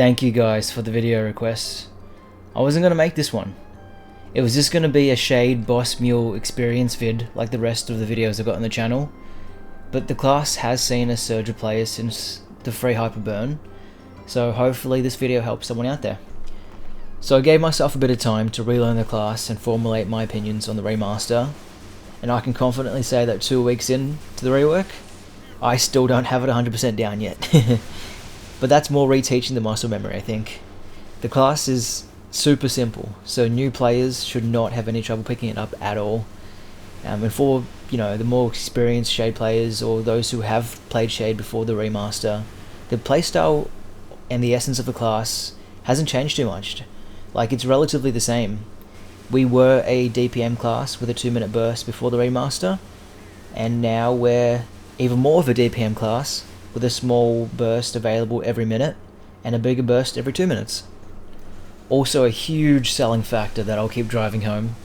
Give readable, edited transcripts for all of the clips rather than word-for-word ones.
Thank you guys for the video requests. I wasn't going to make this one. It was just going to be a Shade Boss Mule experience vid like the rest of the videos I've got on the channel. But the class has seen a surge of players since the free Hyperburn, so hopefully this video helps someone out there. So I gave myself a bit of time to relearn the class and formulate my opinions on the remaster, and I can confidently say that 2 weeks in to the rework, I still don't have it 100% down yet. But that's more reteaching the muscle memory, I think. The class is super simple, so new players should not have any trouble picking it up at all. And for the more experienced Shade players or those who have played Shade before the remaster, the playstyle and the essence of the class hasn't changed too much. Like, it's relatively the same. We were a DPM class with a 2-minute burst before the remaster, and now we're even more of a DPM class with a small burst available every minute and a bigger burst every 2 minutes. Also, a huge selling factor that I'll keep driving home: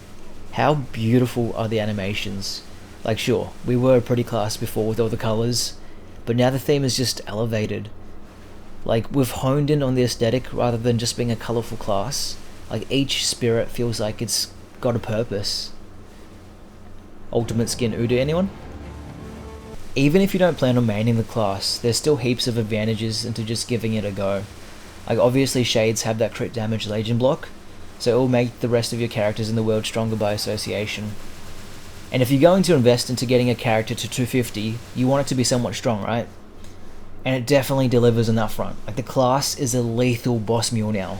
how beautiful are the animations? Like, sure, we were a pretty class before with all the colors, but now the theme is just elevated. Like, we've honed in on the aesthetic rather than just being a colorful class. Like, each spirit feels like it's got a purpose. Ultimate Skin Udo, anyone? Even if you don't plan on maining the class, there's still heaps of advantages into just giving it a go. Like, obviously Shades have that crit damage Legion block, so it will make the rest of your characters in the world stronger by association. And if you're going to invest into getting a character to 250, you want it to be somewhat strong, right? And it definitely delivers on that front. Like, the class is a lethal boss mule now.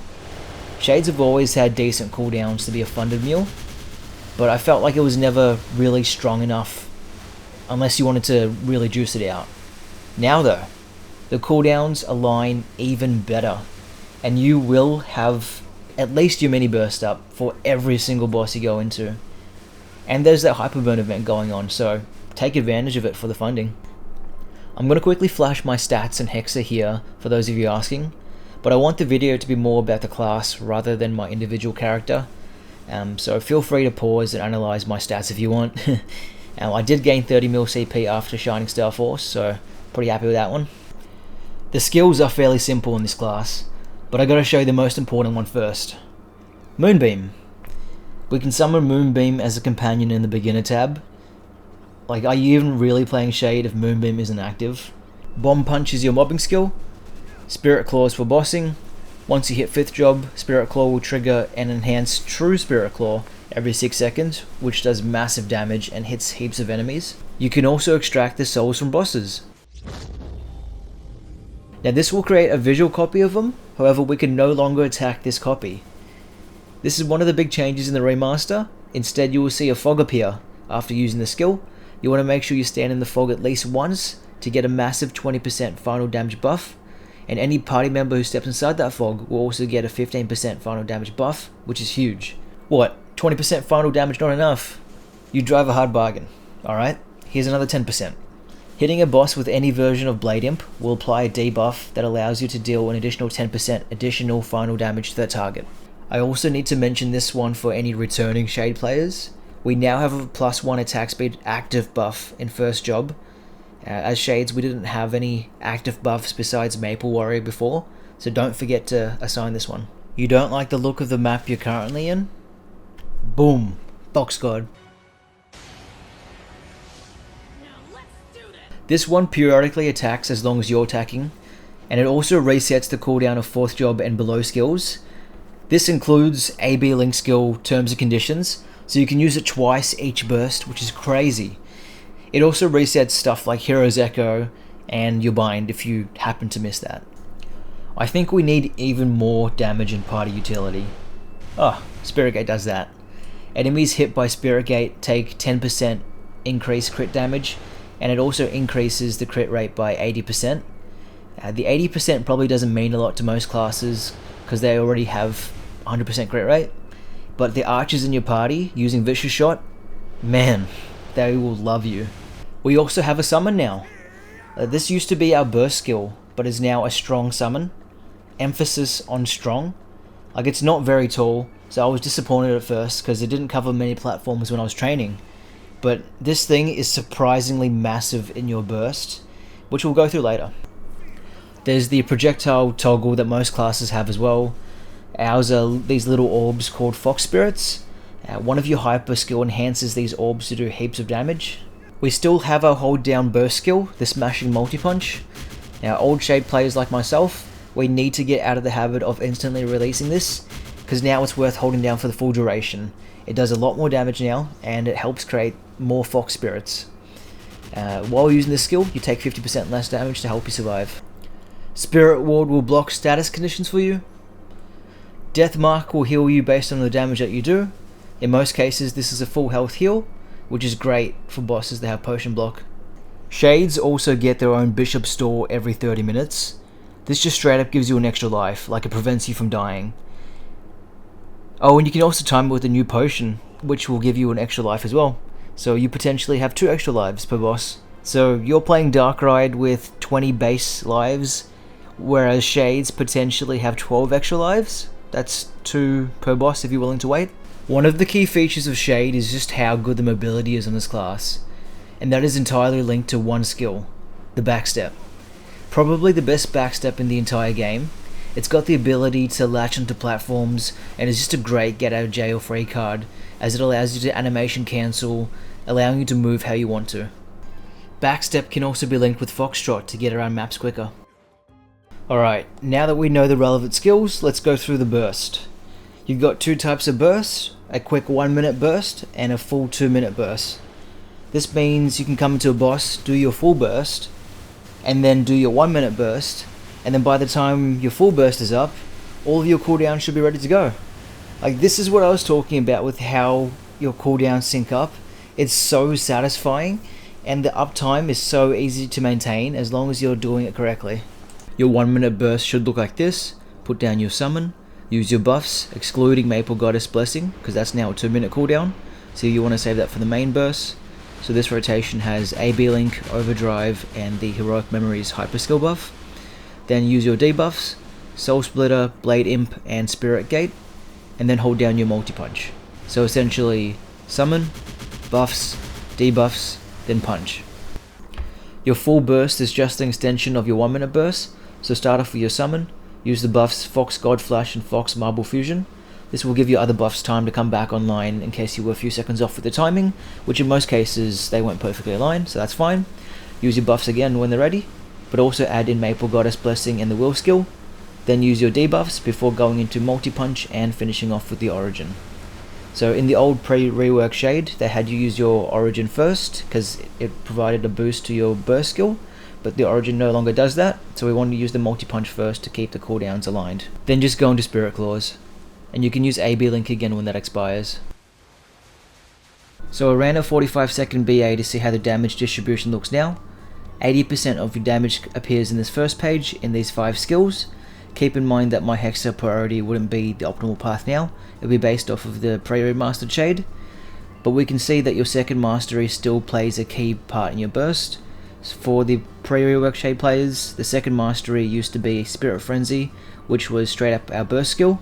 Shades have always had decent cooldowns to be a funded mule, but I felt like it was never really strong enough unless you wanted to really juice it out. Now though, the cooldowns align even better, and you will have at least your mini burst up for every single boss you go into. And there's that Hyperburn event going on, so take advantage of it for the funding. I'm going to quickly flash my stats and hexa here for those of you asking, but I want the video to be more about the class rather than my individual character, so feel free to pause and analyze my stats if you want. I did gain 30 mil CP after Shining Star Force, so pretty happy with that one. The skills are fairly simple in this class, but I gotta show you the most important one first. Moonbeam. We can summon Moonbeam as a companion in the beginner tab. Like, are you even really playing Shade if Moonbeam isn't active? Bomb Punch is your mobbing skill. Spirit Claws for bossing. Once you hit 5th job, Spirit Claw will trigger an enhanced True Spirit Claw every 6 seconds, which does massive damage and hits heaps of enemies. You can also extract the souls from bosses. Now, this will create a visual copy of them, however we can no longer attack this copy. This is one of the big changes in the remaster. Instead, you will see a fog appear after using the skill. You want to make sure you stand in the fog at least once to get a massive 20% final damage buff, and any party member who steps inside that fog will also get a 15% final damage buff, which is huge. What? 20% final damage not enough? You drive a hard bargain. Alright, here's another 10%. Hitting a boss with any version of Blade Imp will apply a debuff that allows you to deal an additional 10% additional final damage to that target. I also need to mention this one for any returning Shade players. We now have a +1 attack speed active buff in first job. As Shades, we didn't have any active buffs besides Maple Warrior before, so don't forget to assign this one. You don't like the look of the map you're currently in? Boom, Box God. This one periodically attacks as long as you're attacking, and it also resets the cooldown of 4th job and below skills. This includes AB Link skill terms and conditions, so you can use it twice each burst, which is crazy. It also resets stuff like Hero's Echo and your bind if you happen to miss that. I think we need even more damage and party utility. Oh, Spirit Gate does that. Enemies hit by Spirit Gate take 10% increased crit damage, and it also increases the crit rate by 80%. The 80% probably doesn't mean a lot to most classes because they already have 100% crit rate, but the archers in your party using Vicious Shot, man, they will love you. We also have a summon now. This used to be our burst skill, but is now a strong summon. Emphasis on strong. Like, it's not very tall, so I was disappointed at first because it didn't cover many platforms when I was training. But this thing is surprisingly massive in your burst, which we'll go through later. There's the projectile toggle that most classes have as well. Ours are these little orbs called Fox Spirits. One of your hyper skill enhances these orbs to do heaps of damage. We still have our hold down burst skill, the smashing multi-punch. Now old Shade players like myself, we need to get out of the habit of instantly releasing this, because now it's worth holding down for the full duration. It does a lot more damage now, and it helps create more Fox Spirits. While using this skill, you take 50% less damage to help you survive. Spirit Ward will block status conditions for you. Death Mark will heal you based on the damage that you do. In most cases, this is a full health heal, which is great for bosses that have potion block. Shades also get their own Bishop Store every 30 minutes. This just straight up gives you an extra life, like it prevents you from dying. Oh, and you can also time it with a new potion, which will give you an extra life as well. So you potentially have 2 extra lives per boss. So you're playing Darkride with 20 base lives, whereas Shades potentially have 12 extra lives. That's 2 per boss if you're willing to wait. One of the key features of Shade is just how good the mobility is on this class, and that is entirely linked to one skill, the backstep. Probably the best backstep in the entire game. It's got the ability to latch onto platforms, and is just a great get out of jail free card, as it allows you to animation cancel, allowing you to move how you want to. Backstep can also be linked with Foxtrot to get around maps quicker. Alright, now that we know the relevant skills, let's go through the burst. You've got 2 types of bursts, a quick 1-minute burst and a full 2-minute burst. This means you can come into a boss, do your full burst, and then do your 1-minute burst, and then by the time your full burst is up, all of your cooldowns should be ready to go. Like, this is what I was talking about with how your cooldowns sync up. It's so satisfying, and the uptime is so easy to maintain as long as you're doing it correctly. Your 1-minute burst should look like this. Put down your summon, use your buffs, excluding Maple Goddess Blessing, because that's now a 2-minute cooldown, so you want to save that for the main burst. So this rotation has AB Link, Overdrive, and the Heroic Memories Hyper Skill buff. Then use your debuffs, Soul Splitter, Blade Imp, and Spirit Gate, and then hold down your multi-punch. So essentially, summon, buffs, debuffs, then punch. Your full burst is just an extension of your 1-minute burst, so start off with your summon, use the buffs Fox God Flash and Fox Marble Fusion. This will give your other buffs time to come back online in case you were a few seconds off with the timing, which in most cases they weren't perfectly aligned, so that's fine. Use your buffs again when they're ready, but also add in Maple Goddess Blessing and the Will skill. Then use your debuffs before going into multi-punch and finishing off with the Origin. So in the old pre-rework Shade, they had you use your Origin first, because it provided a boost to your burst skill, but the Origin no longer does that, so we wanted to use the multi-punch first to keep the cooldowns aligned. Then just go into Spirit Claws, and you can use AB Link again when that expires. So I ran a 45-second BA to see how the damage distribution looks now. 80% of your damage appears in this first page in these 5 skills. Keep in mind that my Hexa priority wouldn't be the optimal path now, it would be based off of the pre-remastered Shade, but we can see that your second mastery still plays a key part in your burst. For the pre-rework Shade players, the second mastery used to be Spirit Frenzy, which was straight up our burst skill,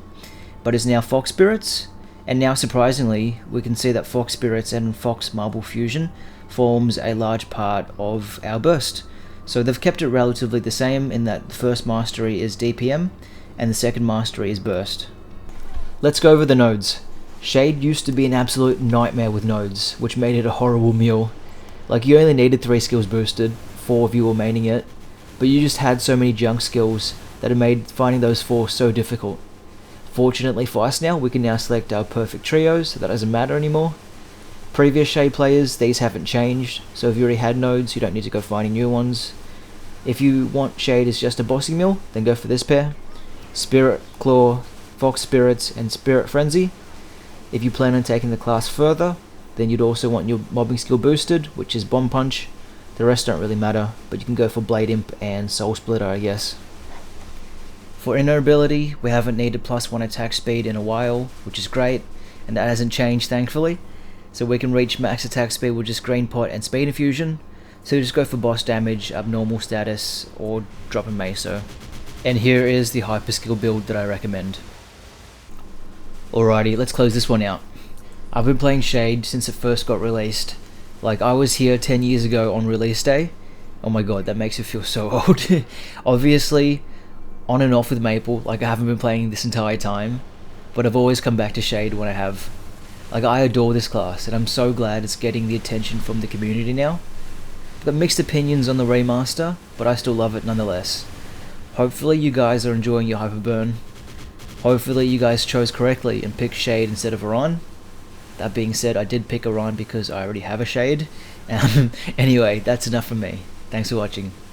but is now Fox Spirits, and now surprisingly we can see that Fox Spirits and Fox Marble Fusion forms a large part of our burst. So they've kept it relatively the same in that the first mastery is DPM and the second mastery is burst. Let's go over the nodes. Shade used to be an absolute nightmare with nodes, which made it a horrible meal. Like, you only needed 3 skills boosted, 4 of you were maining it, but you just had so many junk skills that it made finding those 4 so difficult. Fortunately for us now, we can now select our perfect trios, so that doesn't matter anymore. Previous Shade players, these haven't changed, so if you already had nodes, you don't need to go finding new ones. If you want Shade as just a bossing mill, then go for this pair. Spirit Claw, Fox Spirits, and Spirit Frenzy. If you plan on taking the class further, then you'd also want your mobbing skill boosted, which is Bomb Punch. The rest don't really matter, but you can go for Blade Imp and Soul Splitter, I guess. For inner ability, we haven't needed +1 attack speed in a while, which is great, and that hasn't changed thankfully. So we can reach max attack speed with just Green Pot and Speed Infusion, so just go for boss damage, abnormal status, or drop a Meso. And here is the hyper skill build that I recommend. Alrighty, let's close this one out. I've been playing Shade since it first got released. Like, I was here 10 years ago on release day, Oh my god, that makes me feel so old. Obviously, on and off with Maple, like I haven't been playing this entire time, but I've always come back to Shade when I have. Like, I adore this class, and I'm so glad it's getting the attention from the community now. I've got mixed opinions on the remaster, but I still love it nonetheless. Hopefully you guys are enjoying your Hyperburn. Hopefully you guys chose correctly and picked Shade instead of Orion. That being said, I did pick Orion because I already have a Shade. Anyway, that's enough from me. Thanks for watching.